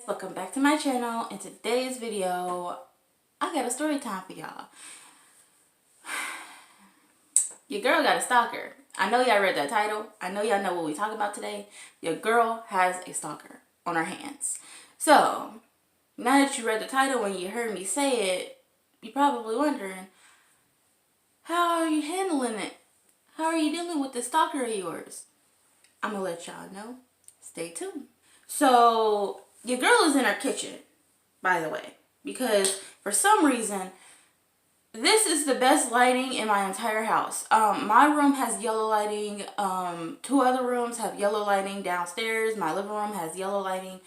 welcome back to my channel. In today's video, I got a story time for y'all. Your girl got a stalker. I know y'all read that title. I know y'all know what we talk about today. Your girl has a stalker on her hands. So, now that you read the title and you heard me say it, you're probably wondering, how are you handling it? How are you dealing with the stalker of yours? I'm gonna let y'all know. Stay tuned. So, your girl is in her kitchen, by the way, because for some reason, this is the best lighting in my entire house. My room has yellow lighting. Two other rooms have yellow lighting downstairs. My living room has yellow lighting.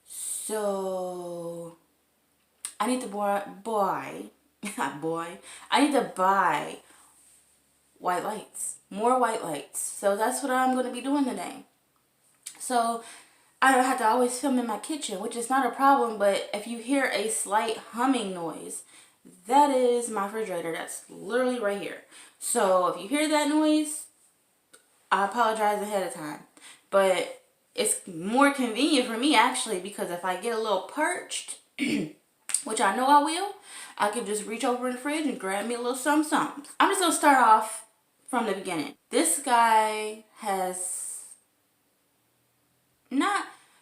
So, I need to I need to buy white lights. More white lights. So, that's what I'm going to be doing today. So, I have to always film in my kitchen, which is not a problem, but if you hear a slight humming noise, that is my refrigerator. That's literally right here. So if you hear that noise, I apologize ahead of time. But it's more convenient for me actually, because if I get a little parched, which I know I will, I can just reach over in the fridge and grab me a little something. I'm just going to start off from the beginning. This guy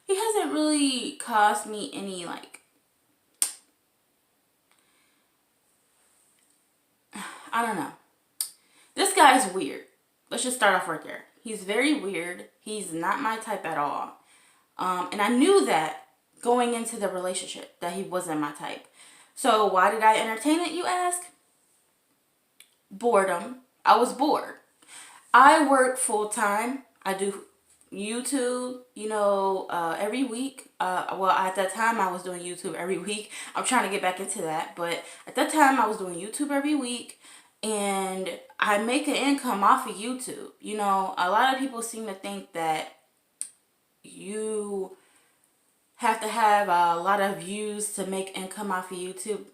he hasn't really caused me any, I don't know. This guy is weird. Let's just start off right there. He's very weird. He's not my type at all. And I knew that going into the relationship, that he wasn't my type. So why did I entertain it, you ask? Boredom. I was bored. I work full time. I do YouTube, every week. Well, at that time I was doing YouTube every week. I'm trying to get back into that. But at that time I was doing YouTube every week. And I make an income off of YouTube. A lot of people seem to think that you have to have a lot of views to make income off of YouTube.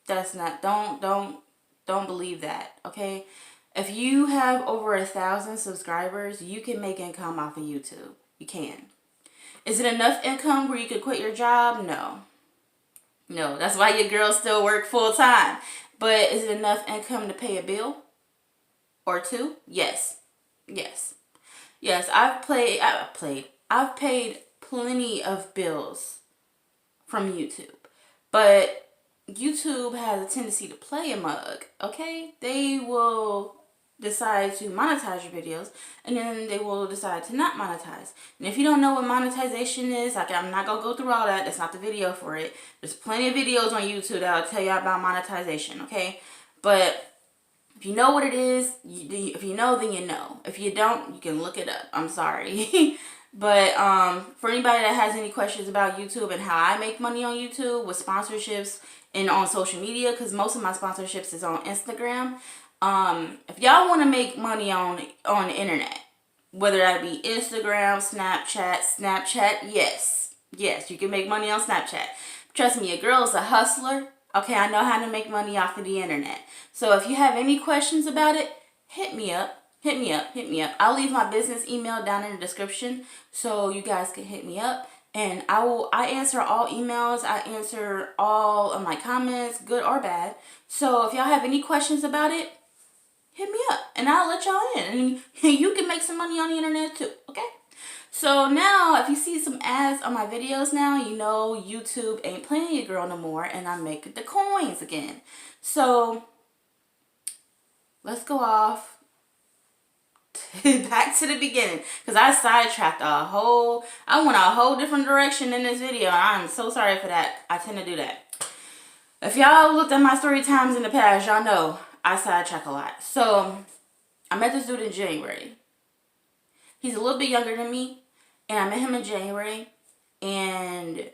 That's not, don't believe that, okay? If you have over 1,000 subscribers, you can make income off of YouTube. You can. Is it enough income where you could quit your job? No. No, that's why your girls still work full time. But is it enough income to pay a bill or two? Yes. Yes. Yes, I've paid plenty of bills from YouTube. But YouTube has a tendency to play a mug, okay? They will decide to monetize your videos, and then they will decide to not monetize. And if you don't know what monetization is, I'm not going to go through all that. That's not the video for it. There's plenty of videos on YouTube that will tell you about monetization, okay? But if you know what it is, if you know, then you know. If you don't, you can look it up. I'm sorry. But for anybody that has any questions about YouTube and how I make money on YouTube with sponsorships and on social media, because most of my sponsorships is on Instagram. If y'all want to make money on the internet, whether that be Instagram, Snapchat, yes, you can make money on Snapchat. Trust me, your girl's a hustler. Okay, I know how to make money off of the internet. So if you have any questions about it, hit me up. I'll leave my business email down in the description so you guys can hit me up. And I answer all emails. I answer all of my comments, good or bad. So if y'all have any questions about it, hit me up and I'll let y'all in. And you can make some money on the internet too, okay? So now, if you see some ads on my videos now, you know YouTube ain't playing your girl no more, and I'm making the coins again. So, let's go off back to the beginning, because I sidetracked I went a whole different direction in this video, and I'm so sorry for that. I tend to do that. If y'all looked at my story times in the past, y'all know I sidetrack a lot. So, I met this dude in January. He's a little bit younger than me. And I met him in January, and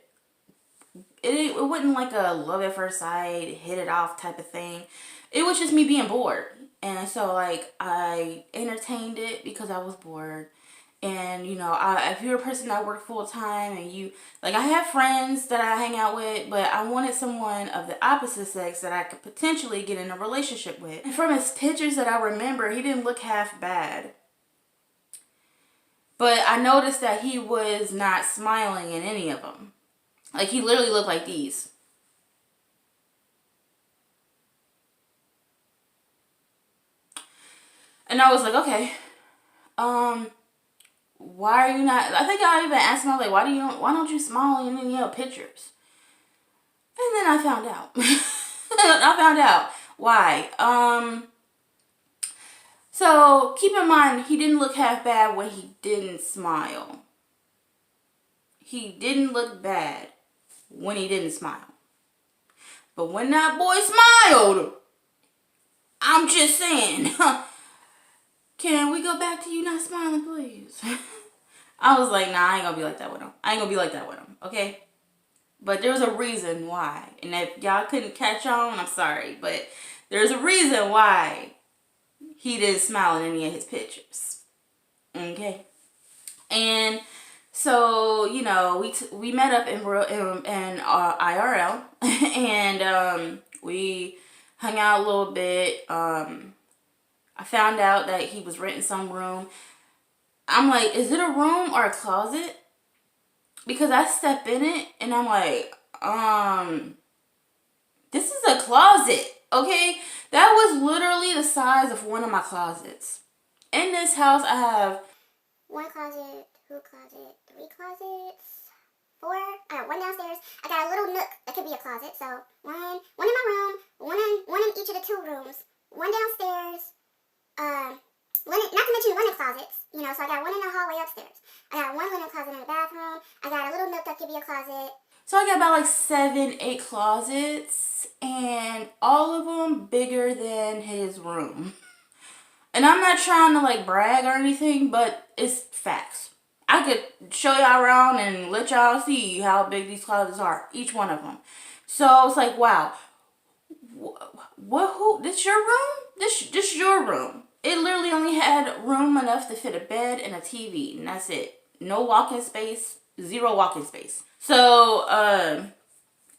it wasn't like a love at first sight, hit it off type of thing. It was just me being bored. And so, I entertained it because I was bored. And, if you're a person that works full time and I have friends that I hang out with, but I wanted someone of the opposite sex that I could potentially get in a relationship with. And from his pictures that I remember, he didn't look half bad. But I noticed that he was not smiling in any of them. Like, he literally looked like these. And I was like, okay, why are you not? I think I even asked him, I was like, why don't you smile in any of pictures? And then I found out. I found out why. So keep in mind, he didn't look half bad when he didn't smile. He didn't look bad when he didn't smile. But when that boy smiled, I'm just saying, can we go back to you not smiling, please? I was like, nah, I ain't gonna be like that with him. I ain't gonna be like that with him, okay? But there's a reason why. And if y'all couldn't catch on, I'm sorry. But there's a reason why he didn't smile in any of his pictures. Okay? And so, you know, we met up in IRL. And we hung out a little bit. I found out that he was renting some room. I'm like, is it a room or a closet? Because I step in it and I'm like, this is a closet, okay? That was literally the size of one of my closets. In this house, I have one closet, two closet, three closets, four. I got one downstairs. I got a little nook that could be a closet. So one in my room, one in each of the two rooms, one downstairs. Linen, not to mention linen closets. You know, so I got one in the hallway upstairs. I got one linen closet in the bathroom. I got a little nook that could be a closet. So I got about like 7, 8 closets, and all of them bigger than his room. And I'm not trying to like brag or anything, but it's facts. I could show y'all around and let y'all see how big these closets are, each one of them. So it's like, wow, who? This your room? This your room? It literally only had room enough to fit a bed and a TV, and that's it. No walking space, zero walking space. So,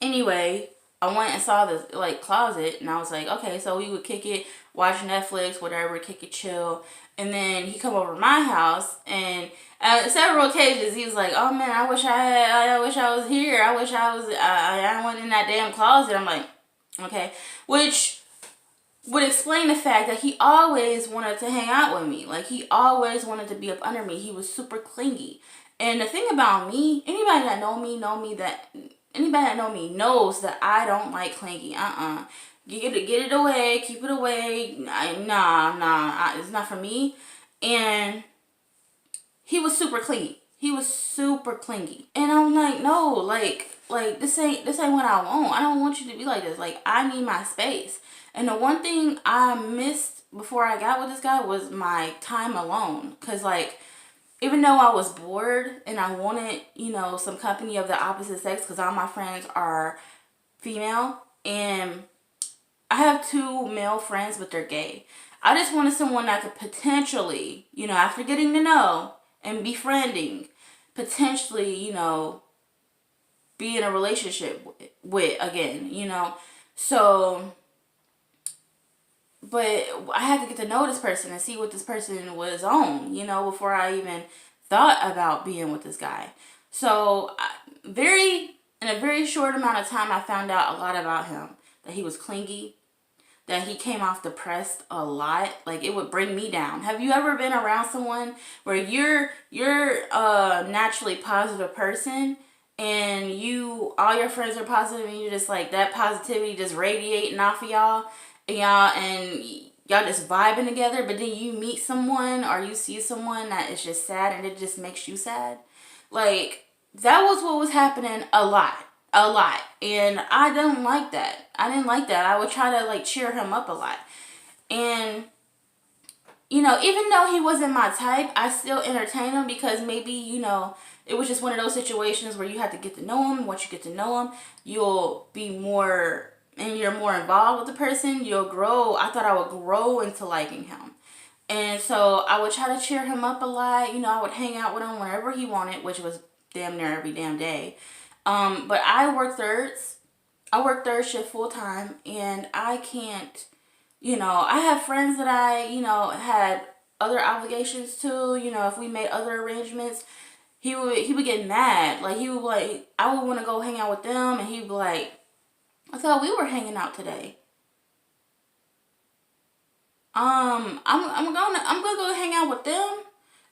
anyway, I went and saw this like closet, and I was like, okay, so we would kick it, watch Netflix, whatever, kick it, chill. And then he come over to my house, and at several occasions he was like, oh man, I wish I was here. I wish I went in that damn closet. I'm like, okay, which would explain the fact that he always wanted to hang out with me. Like, he always wanted to be up under me. He was super clingy. And the thing about me, anybody that know me knows that I don't like clingy. Get it away, keep it away. It's not for me. And he was super clingy. He was super clingy. And I'm like, no, like this ain't what I want. I don't want you to be like this. Like, I need my space. And the one thing I missed before I got with this guy was my time alone. Cause like, even though I was bored and I wanted, you know, some company of the opposite sex, because all my friends are female, and I have 2 male friends, but they're gay. I just wanted someone that could potentially, you know, after getting to know and befriending, potentially, you know, be in a relationship with again, you know. So, but I had to get to know this person and see what this person was on, you know, before I even thought about being with this guy. So, in a very short amount of time, I found out a lot about him. That he was clingy, that he came off depressed a lot. Like, it would bring me down. Have you ever been around someone where you're a naturally positive person, and all your friends are positive, and you're just like, that positivity just radiating off of y'all, and y'all just vibing together, but then you meet someone or you see someone that is just sad and it just makes you sad? Like, that was what was happening a lot. And I didn't like that. I would try to like cheer him up a lot. And, you know, even though he wasn't my type, I still entertained him, because maybe, you know, it was just one of those situations where you have to get to know him. Once you get to know him, you'll be more, and you're more involved with the person. You'll grow. I thought I would grow into liking him. And so I would try to cheer him up a lot. You know, I would hang out with him whenever he wanted, which was damn near every damn day. But I work thirds. I work third shift full time, and I can't, you know, I have friends that I, you know, had other obligations to, you know, if we made other arrangements, he would get mad. Like he would like I would want to go hang out with them, and he'd be like, I thought we were hanging out today. I'm gonna go hang out with them,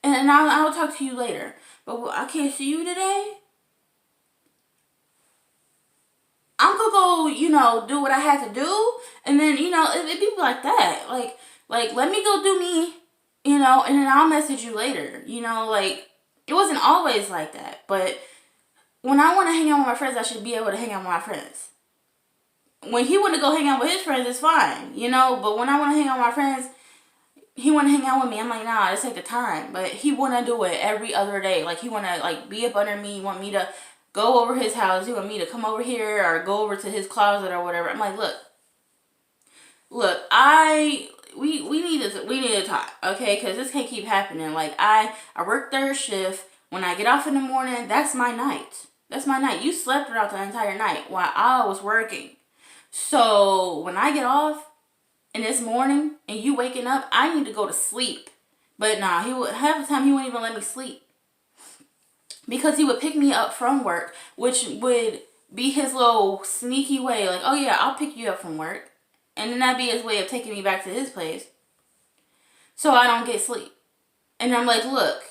and I'll talk to you later. But I can't see you today. I'm gonna go, do what I had to do, and then it be like that. Like let me go do me, and then I'll message you later. Like it wasn't always like that, but when I want to hang out with my friends, I should be able to hang out with my friends. When he want to go hang out with his friends, it's fine, But when I want to hang out with my friends, he want to hang out with me. I'm like, nah, let's take the time. But he want to do it every other day. Like, he want to, like, be up under me, want me to go over his house. He want me to come over here or go over to his closet or whatever. I'm like, look, we need to talk, okay? Because this can't keep happening. Like, I work third shift. When I get off in the morning, that's my night. That's my night. You slept throughout the entire night while I was working. So, when I get off, and it's morning and you waking up, I need to go to sleep. But nah, he would half the time he wouldn't even let me sleep. Because he would pick me up from work, which would be his little sneaky way, like, oh yeah, I'll pick you up from work. And then that'd be his way of taking me back to his place. So I don't get sleep. And I'm like, look,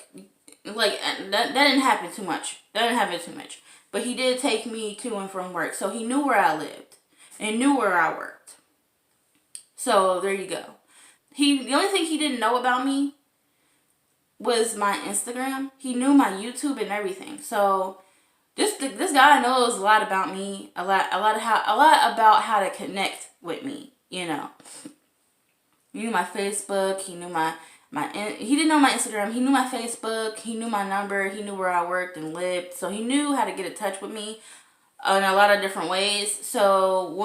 like that didn't happen too much. That didn't happen too much. But he did take me to and from work. So he knew where I lived and knew where I worked. So there you go. The only thing he didn't know about me was my Instagram. He knew my YouTube and everything. So this guy knows a lot about me, a lot about how to connect with me. He knew my Facebook. He knew he didn't know my Instagram. He knew my Facebook. He knew my number. He knew where I worked and lived. So he knew how to get in touch with me in a lot of different ways. So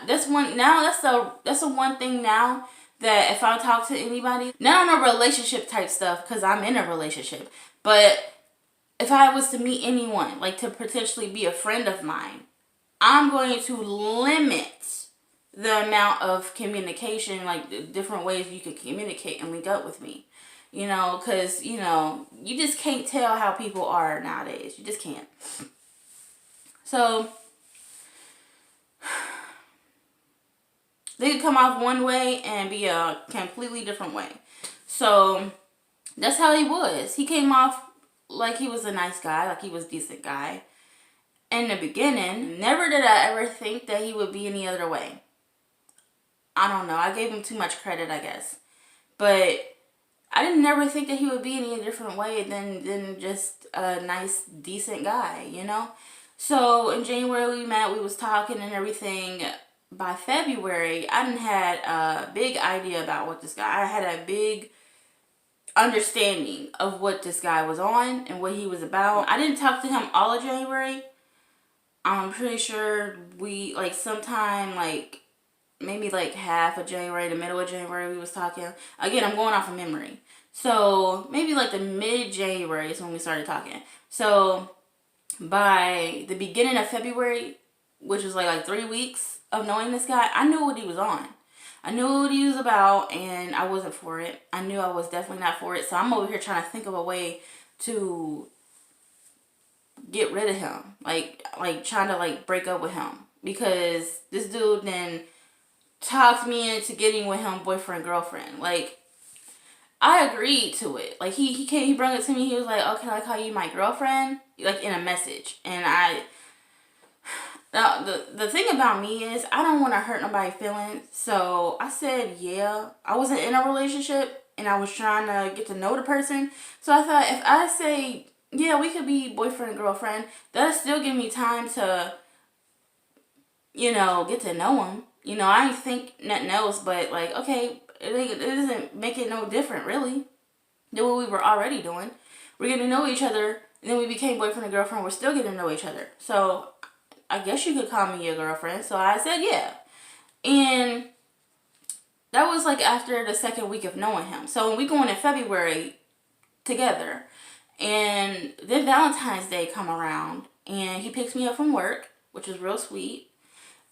that's the one thing now that if I talk to anybody, not on a relationship type stuff, because I'm in a relationship, but if I was to meet anyone, like to potentially be a friend of mine, I'm going to limit the amount of communication, like the different ways you can communicate and link up with me. Because, you just can't tell how people are nowadays. You just can't. So, they could come off one way and be a completely different way. So, that's how he was. He came off like he was a nice guy, like he was a decent guy. In the beginning, never did I ever think that he would be any other way. I don't know. I gave him too much credit, I guess. But I didn't never think that he would be any different way than just a nice, decent guy, So in January we met, we was talking and everything. By February, I didn't had a big idea about what this guy. I had a big understanding of what this guy was on and what he was about. I didn't talk to him all of January. I'm pretty sure we sometime maybe half of January, the middle of January we was talking. Again, I'm going off of memory. So maybe the mid-January is when we started talking. So by the beginning of February, which was like 3 weeks of knowing this guy, I knew what he was on. I knew what he was about, and I wasn't for it. I knew I was definitely not for it. So I'm over here trying to think of a way to get rid of him. Trying to break up with him. Because this dude then talked me into getting with him boyfriend, girlfriend. I agreed to it. He came, he brought it to me. He was like, "Oh, can I call you my girlfriend?" In a message. And now the thing about me is I don't want to hurt nobody's feelings. So I said, yeah. I wasn't in a relationship and I was trying to get to know the person. So I thought if I say, yeah, we could be boyfriend and girlfriend, that'll still give me time to, get to know him. I ain't think nothing else, but okay, it doesn't make it no different really than what we were already doing. We're getting to know each other, and then we became boyfriend and girlfriend. We're still getting to know each other. So I guess you could call me your girlfriend. So I said yeah. And that was after the second week of knowing him. So we going in February together. And then Valentine's Day come around and he picks me up from work, which is real sweet.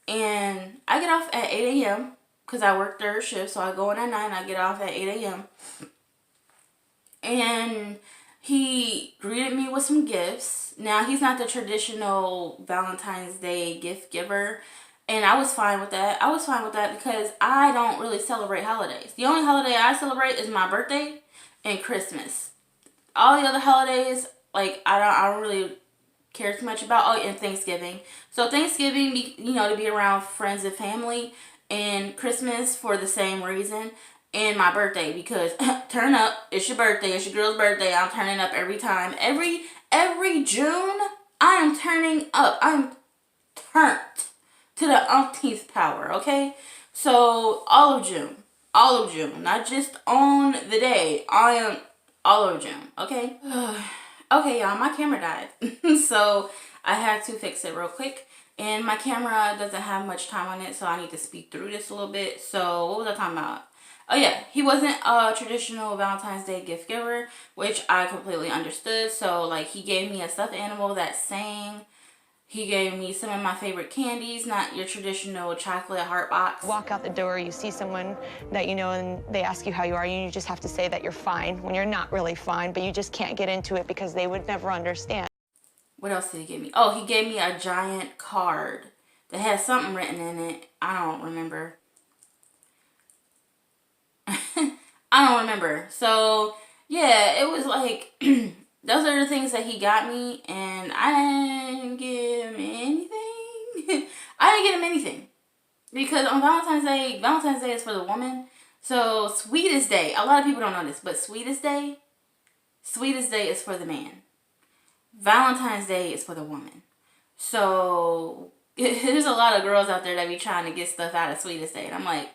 And I get off at 8 a.m. because I work third shift. So I go in at 9, I get off at 8 a.m. And He greeted me with some gifts. Now, he's not the traditional Valentine's Day gift giver, and I was fine with that. I was fine with that because I don't really celebrate holidays. The only holiday I celebrate is my birthday and Christmas. All the other holidays, like I don't really care too much about. Oh, and Thanksgiving. So Thanksgiving, to be around friends and family, and Christmas for the same reason, and my birthday because turn up. It's your birthday. It's your girl's birthday. I'm turning up every time. Every June, I am turning up. I'm turned to the umpteenth power. Okay, so all of June, not just on the day. I am all of June. Okay. Okay, y'all, my camera died. So I had to fix it real quick. And my camera doesn't have much time on it, so I need to speed through this a little bit. So what was I talking about? Oh yeah, he wasn't a traditional Valentine's Day gift giver, which I completely understood. So like he gave me a stuffed animal that sang. He gave me some of my favorite candies, not your traditional chocolate heart box. Walk out the door, you see someone that you know, and they ask you how you are, and you just have to say that you're fine when you're not really fine, but you just can't get into it because they would never understand. What else did he give me? Oh, he gave me a giant card that had something written in it. I don't remember. I don't remember. So, yeah, it was like, those are the things that he got me, and I didn't give him anything. I didn't get him anything. Because on Valentine's Day is for the woman. So, Sweetest Day, a lot of people don't know this, but Sweetest Day is for the man. Valentine's Day is for the woman. So, there's a lot of girls out there that be trying to get stuff out of Sweetest Day. And I'm like,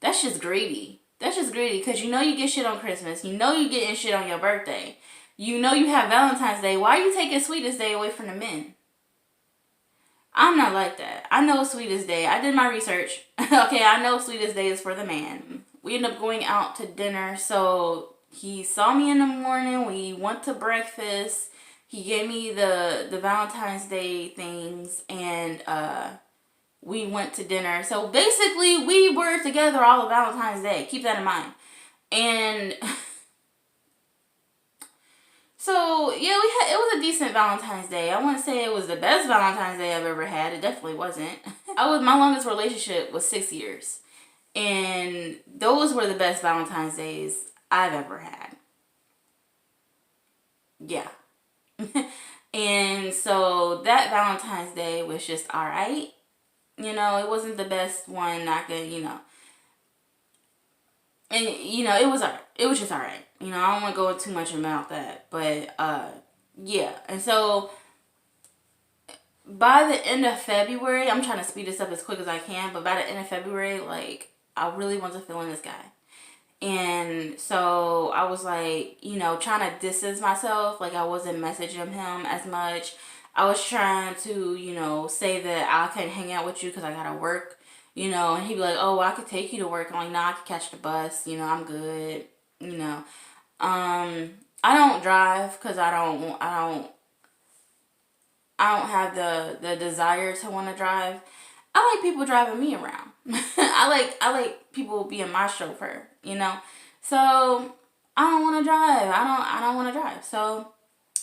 that's just greedy. That's just greedy because you know you get shit on Christmas. You know you getting shit on your birthday. You know you have Valentine's Day. Why are you taking Sweetest Day away from the men? I'm not like that. I know Sweetest Day. I did my research. Okay, I know Sweetest Day is for the man. We ended up going out to dinner. So he saw me in the morning. We went to breakfast. He gave me the Valentine's Day things, and we went to dinner. So basically, we were together all of Valentine's Day. Keep that in mind. And so yeah, it was a decent Valentine's Day. I wouldn't say it was the best Valentine's Day I've ever had. It definitely wasn't. My longest relationship was 6 years, and those were the best Valentine's Days I've ever had. Yeah. And so that Valentine's Day was just alright. It wasn't the best one I could, and it was alright. It was just alright. I don't want to go too much about that, but yeah. And so by the end of February, I'm trying to speed this up as quick as I can, but by the end of February, like I really wasn't feeling this guy. And so I was like, trying to distance myself. Like I wasn't messaging him as much. I was trying to, say that I couldn't hang out with you because I gotta work, and he'd be like, oh, well, I could take you to work. I'm like, nah, I could catch the bus. I'm good. I don't drive because I don't have the desire to want to drive. I like people driving me around. I like people being my chauffeur, So I don't want to drive. I don't want to drive. So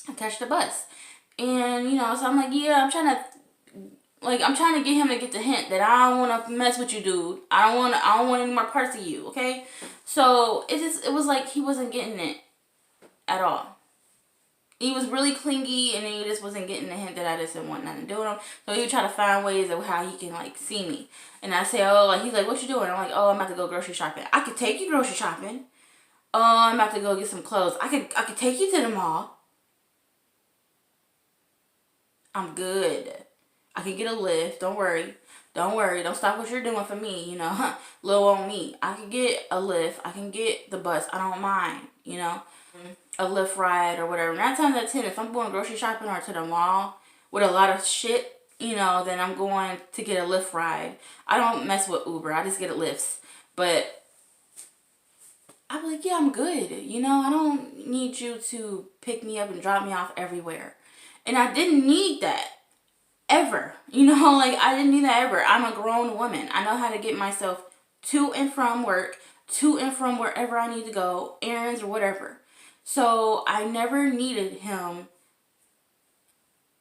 I catch the bus. And so I'm like, yeah, I'm trying to get him to get the hint that I don't want to mess with you, dude. I don't want any more parts of you, okay? So it was like he wasn't getting it at all. He was really clingy, and then he just wasn't getting the hint that I just didn't want nothing to do with him. So he would try to find ways of how he can see me. And I say, oh, he's like, what you doing? I'm like, oh, I'm about to go grocery shopping. I could take you grocery shopping. Oh, I'm about to go get some clothes. I could take you to the mall. I'm good. I can get a lift. Don't worry. Don't stop what you're doing for me, Little on me. I can get a lift. I can get the bus. I don't mind, a Lyft ride or whatever. 9 times out of 10, if I'm going grocery shopping or to the mall with a lot of shit, then I'm going to get a Lyft ride. I don't mess with Uber. I just get a Lyft. But I'm like, yeah, I'm good. I don't need you to pick me up and drop me off everywhere. And I didn't need that ever. I didn't need that ever. I'm a grown woman. I know how to get myself to and from work, to and from wherever I need to go, errands or whatever. So I never needed him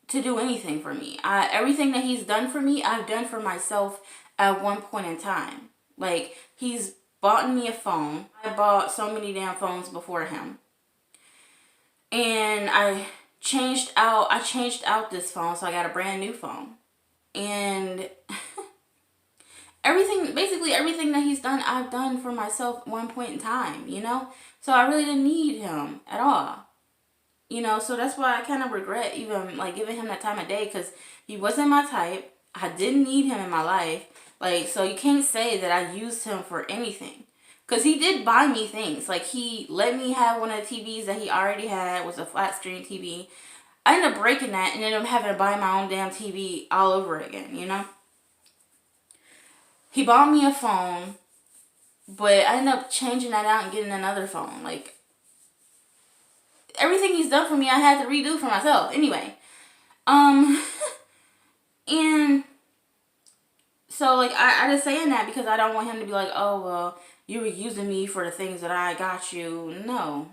to do anything for me. Everything that he's done for me, I've done for myself at one point in time. Like, he's bought me a phone. I bought so many damn phones before him. And I changed out this phone, so I got a brand new phone. And basically everything that he's done, I've done for myself at one point in time, you know? So I really didn't need him at all. You know, so that's why I kind of regret even like giving him that time of day, because he wasn't my type. I didn't need him in my life. Like, so you can't say that I used him for anything. Because he did buy me things. Like, he let me have one of the TVs that he already had, was a flat screen TV. I ended up breaking that and ended up having to buy my own damn TV all over again, you know? He bought me a phone, but I ended up changing that out and getting another phone. Like, everything he's done for me, I had to redo for myself. Anyway, and so like I just saying that because I don't want him to be like, oh well, you were using me for the things that I got you. No,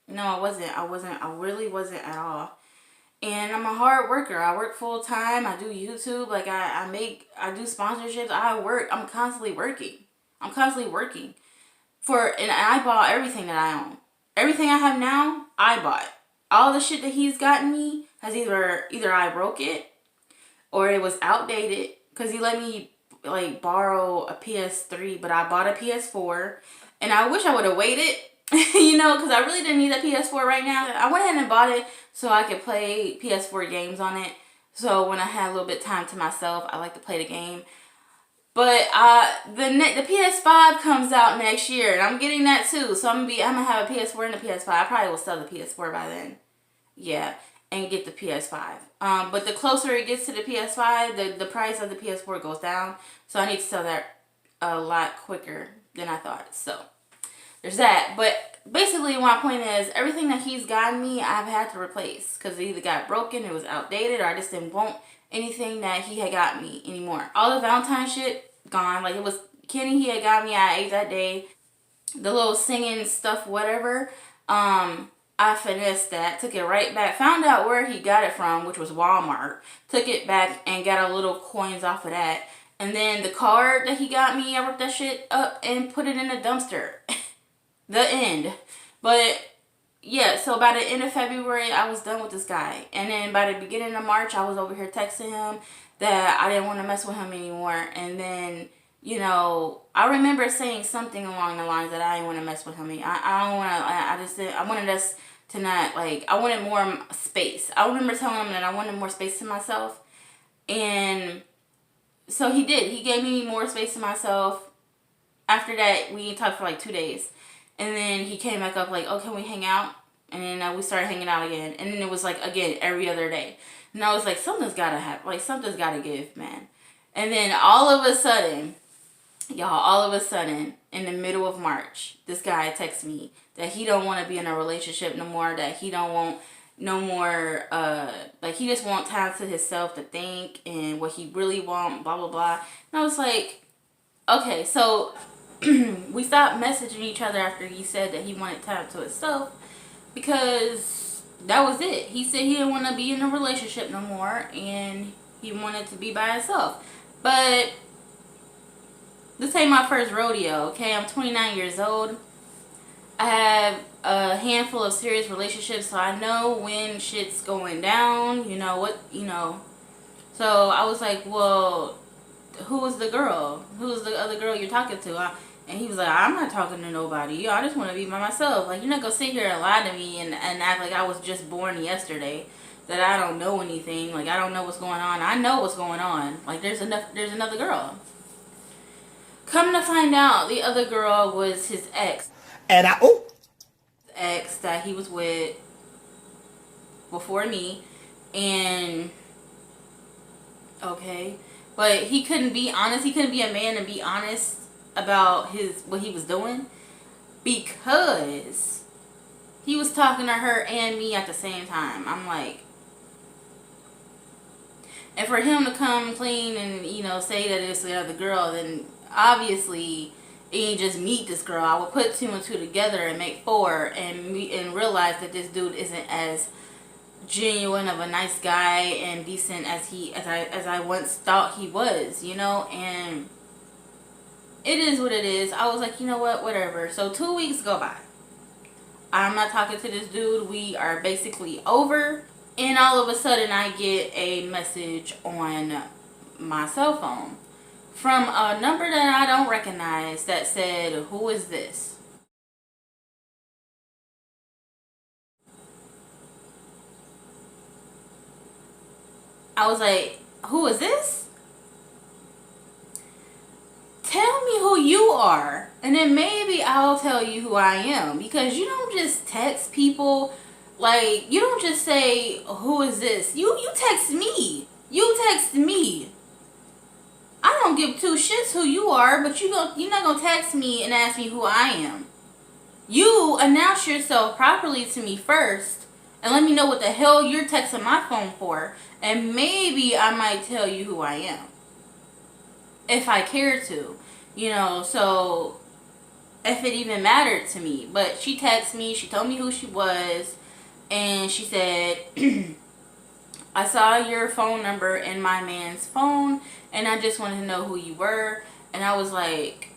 I wasn't. I really wasn't at all. And I'm a hard worker. I work full time. I do YouTube. Like I do sponsorships. I work. I'm constantly working. And I bought everything that I own. Everything I have now, I bought. All the shit that he's gotten me has either I broke it or it was outdated, because he let me like borrow a PS3, but I bought a PS4, and I wish I would have waited, you know, because I really didn't need a PS4 right now. I went ahead and bought it so I could play PS4 games on it. So when I had a little bit of time to myself, I like to play the game. But the PS5 comes out next year, and I'm getting that too. So I'm gonna have a PS4 and a PS5. I probably will sell the PS4 by then. Yeah, and get the PS5. But the closer it gets to the PS5, the price of the PS4 goes down. So I need to sell that a lot quicker than I thought. So there's that. But basically, my point is, everything that he's gotten me, I've had to replace, because it either got broken, it was outdated, or I just didn't want anything that he had got me anymore. All the Valentine shit gone. Like, it was Kenny he had got me. I ate that day. The little singing stuff, whatever. I finessed that, took it right back, found out where he got it from, which was Walmart. Took it back and got a little coins off of that. And then the card that he got me, I ripped that shit up and put it in a dumpster. The end. But yeah, so by the end of February, I was done with this guy. And then by the beginning of March, I was over here texting him that I didn't want to mess with him anymore. And then, you know, I remember saying something along the lines that I didn't want to mess with him. I don't want to, I just didn't, I wanted us to not, like, I wanted more space. I remember telling him that I wanted more space to myself. And so he did. He gave me more space to myself. After that, we talked for like 2 days. And then he came back up like, oh, can we hang out? And then we started hanging out again. And then it was like, again, every other day. And I was like, something's got to happen. Like, something's got to give, man. And then all of a sudden, in the middle of March, this guy texts me that he don't want to be in a relationship no more, that he don't want no more, like, he just want time to himself to think and what he really want, blah, blah, blah. And I was like, okay, so we stopped messaging each other after he said that he wanted time to himself, because that was it. He said he didn't want to be in a relationship no more, and he wanted to be by himself. But this ain't my first rodeo, okay? I'm 29 years old. I have a handful of serious relationships, so I know when shit's going down, you know what, you know. So I was like, well, who was the girl? Who was the other girl you're talking to? And he was like, I'm not talking to nobody. I just want to be by myself. Like, you're not going to sit here and lie to me and act like I was just born yesterday, that I don't know anything. Like, I don't know what's going on. I know what's going on. Like, there's another girl. Come to find out, the other girl was his ex. Ex that he was with before me. And, okay. But he couldn't be honest. He couldn't be a man and be honest about what he was doing, because he was talking to her and me at the same time. I'm like, and for him to come clean and, you know, say that it's the other girl, then obviously and just meet this girl. I would put two and two together and make four, and realize that this dude isn't as genuine of a nice guy and decent as I once thought he was, you know. And it is what it is. I was like, you know what, whatever. So 2 weeks go by. I'm not talking to this dude. We are basically over. And all of a sudden I get a message on my cell phone from a number that I don't recognize that said, "Who is this?" I was like, "Who is this? Tell me who you are, and then maybe I'll tell you who I am." Because you don't just text people, like, you don't just say, "Who is this?" You text me. You text me. I don't give two shits who you are, but you're not gonna text me and ask me who I am. You announce yourself properly to me first, and let me know what the hell you're texting my phone for, and maybe I might tell you who I am, if I care to, you know. So if it even mattered to me. But she texted me, she told me who she was, and she said, "I saw your phone number in my man's phone, and I just wanted to know who you were." And I was like,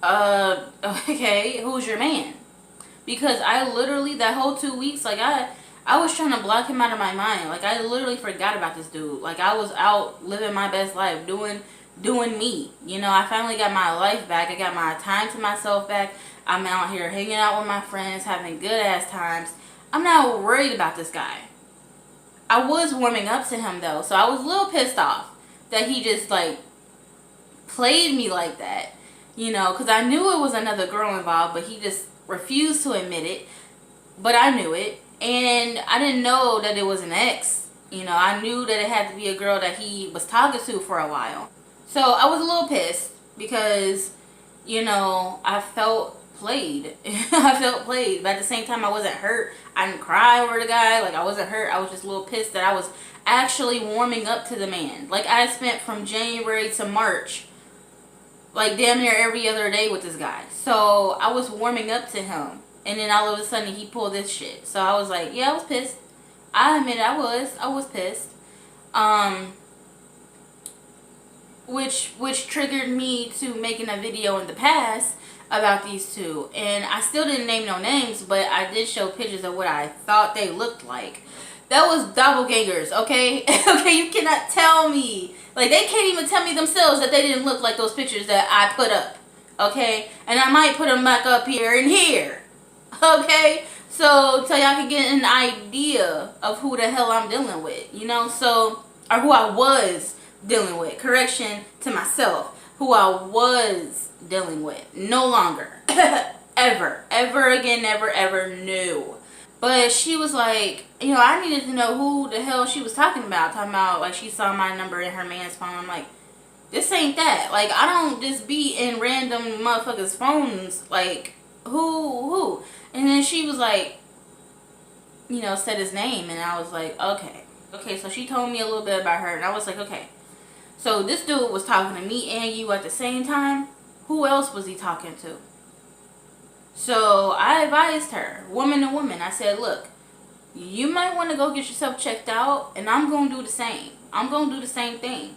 okay, who's your man? Because I literally, that whole 2 weeks, like, I was trying to block him out of my mind. Like, I literally forgot about this dude. Like, I was out living my best life, doing me. You know, I finally got my life back. I got my time to myself back. I'm out here hanging out with my friends, having good ass times. I'm not worried about this guy. I was warming up to him though, so I was a little pissed off that he just like played me like that, you know, because I knew it was another girl involved, but he just refused to admit it. But I knew it, and I didn't know that it was an ex. You know, I knew that it had to be a girl that he was talking to for a while. So I was a little pissed because, you know, I felt played. I felt played, but at the same time I wasn't hurt. I didn't cry over the guy. Like, I wasn't hurt. I was just a little pissed that I was actually warming up to the man. Like, I spent from January to March, like, damn near every other day with this guy. So I was warming up to him, and then all of a sudden he pulled this shit. So I was like, yeah, I was pissed. I admit it, I was pissed. Which triggered me to making a video in the past about these two. And I still didn't name no names, but I did show pictures of what I thought they looked like. That was doppelgangers, okay? Okay, you cannot tell me. Like, they can't even tell me themselves that they didn't look like those pictures that I put up, okay? And I might put them back up here and here, okay? So y'all can get an idea of who the hell I'm dealing with, you know? So, or who I was dealing with. Correction to myself. Who I was dealing with. No longer. Ever again, never ever knew. But she was like, you know, I needed to know who the hell she was talking about. Talking about, like, she saw my number in her man's phone. I'm like, this ain't that. Like, I don't just be in random motherfuckers' phones. Like, who? And then she was like, you know, said his name. And I was like, okay. Okay, so she told me a little bit about her. And I was like, okay. So this dude was talking to me and you at the same time. Who else was he talking to? So I advised her, woman to woman. I said, look, you might want to go get yourself checked out, and I'm going to do the same. I'm going to do the same thing.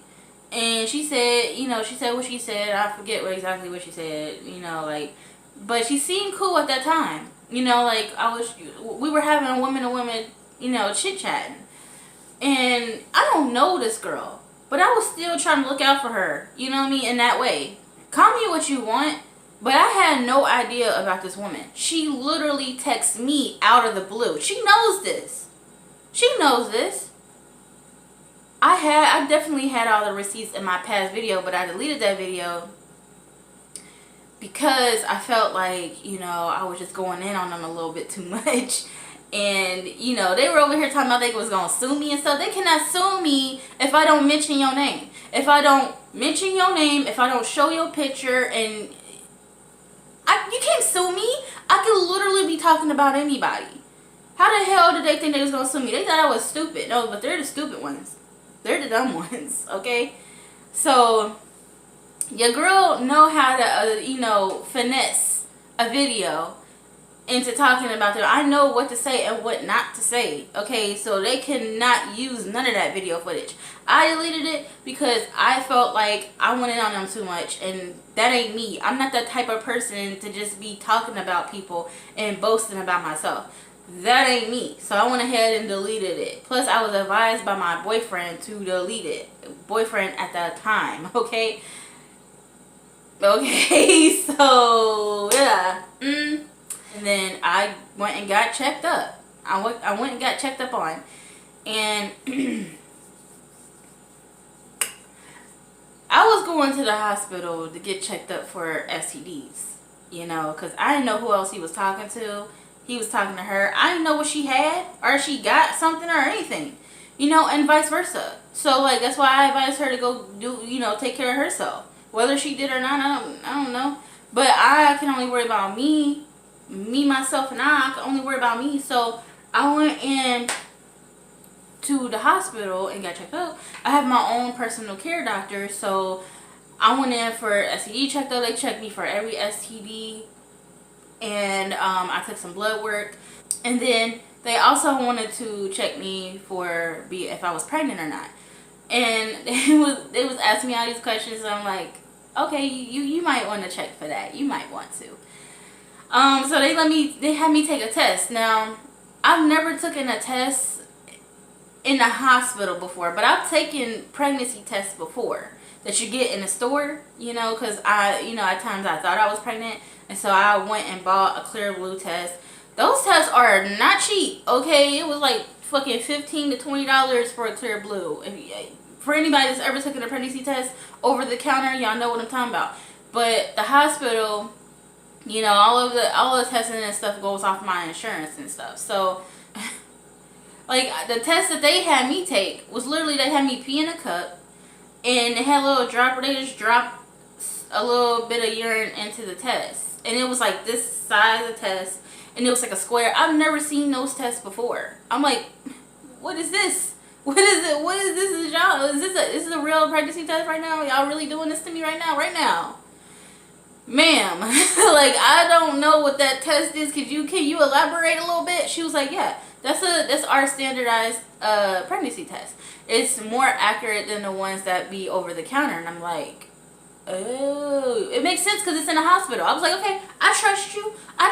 And she said, you know, she said what she said. I forget exactly what she said, you know, like, but she seemed cool at that time. You know, like, we were having a woman to woman, you know, chit-chatting. And I don't know this girl, but I was still trying to look out for her, you know what I mean, in that way. Call me what you want, but I had no idea about this woman. She literally texts me out of the blue. She knows this. She knows this. I definitely had all the receipts in my past video, but I deleted that video because I felt like, you know, I was just going in on them a little bit too much. And, you know, they were over here talking about they was going to sue me and stuff. They cannot sue me if I don't mention your name. If I don't mention your name, if I don't show your picture, and you can't sue me. I could literally be talking about anybody. How the hell did they think they was going to sue me? They thought I was stupid. No, but they're the stupid ones. They're the dumb ones, okay? So your girl know how to, finesse a video into talking about them. I know what to say and what not to say. Okay, so they cannot use none of that video footage. I deleted it because I felt like I went in on them too much, and that ain't me. I'm not that type of person to just be talking about people and boasting about myself. That ain't me. So I went ahead and deleted it. Plus, I was advised by my boyfriend to delete it. Boyfriend at that time. Okay. Okay. So yeah. And then I went and got checked up. I went and got checked up on, and I was going to the hospital to get checked up for STDs, because I didn't know who else he was talking to. He was talking to her. I didn't know what she had or she got something or anything, and vice versa. So like that's why I advised her to go do, take care of herself. Whether she did or not, I don't know. But I can only worry about me, myself, and I can only worry about me. So I went in to the hospital and got checked up. I have my own personal care doctor, so I went in for STD checked up. They checked me for every STD, and I took some blood work, and then they also wanted to check me for if I was pregnant or not. And they was asking me all these questions, and I'm like, okay, you might want to check for that. You might want to. So they had me take a test. Now, I've never taken a test in the hospital before, but I've taken pregnancy tests before that you get in the store, because at times I thought I was pregnant, and so I went and bought a clear blue test. Those tests are not cheap, okay? It was like fucking $15 to $20 for a clear blue. For anybody that's ever taken a pregnancy test over the counter, y'all know what I'm talking about. But the hospital, all the testing and stuff goes off my insurance and stuff. So like the test that they had me take was literally they had me pee in a cup, and they had a little dropper. They just dropped a little bit of urine into the test, and it was like this size of test, and it was like a square. I've never seen those tests before. I'm like, what is this? What is it? What is this? Is y'all? Is this a real pregnancy test right now? Y'all really doing this to me right now? Right now, ma'am. Like I don't know what that test is. Can you elaborate a little bit? She was like, yeah. That's our standardized pregnancy test. It's more accurate than the ones that be over the counter. And I'm like, oh, it makes sense because it's in a hospital. I was like, okay, I trust you. I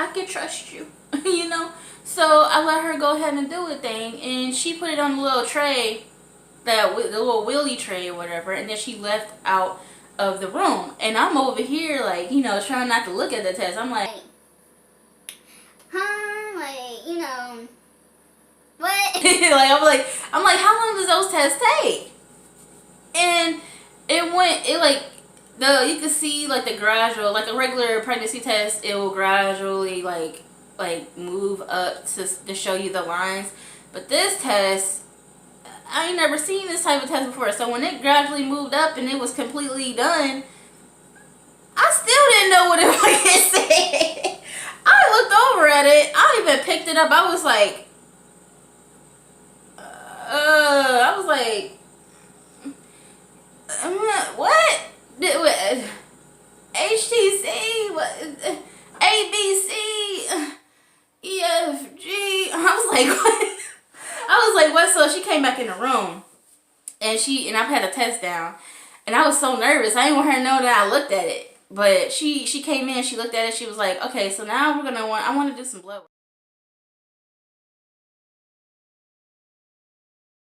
can trust you. So I let her go ahead and do a thing, and she put it on the little tray, the little wheelie tray or whatever, and then she left out of the room. And I'm over here like, trying not to look at the test. I'm like, what? I'm like, how long does those tests take? And you can see like the gradual, like a regular pregnancy test, it will gradually like move up to show you the lines. But this test, I ain't never seen this type of test before. So when it gradually moved up and it was completely done, I still didn't know what it fucking said. I looked over at it. I even picked it up. I was like, what? HTC, what? ABC, EFG. I was like, what? I was like, what? So she came back in the room, and I had a test down, and I was so nervous. I didn't want her to know that I looked at it. But she came in, she looked at it, she was like, okay, so now I want to do some blood work.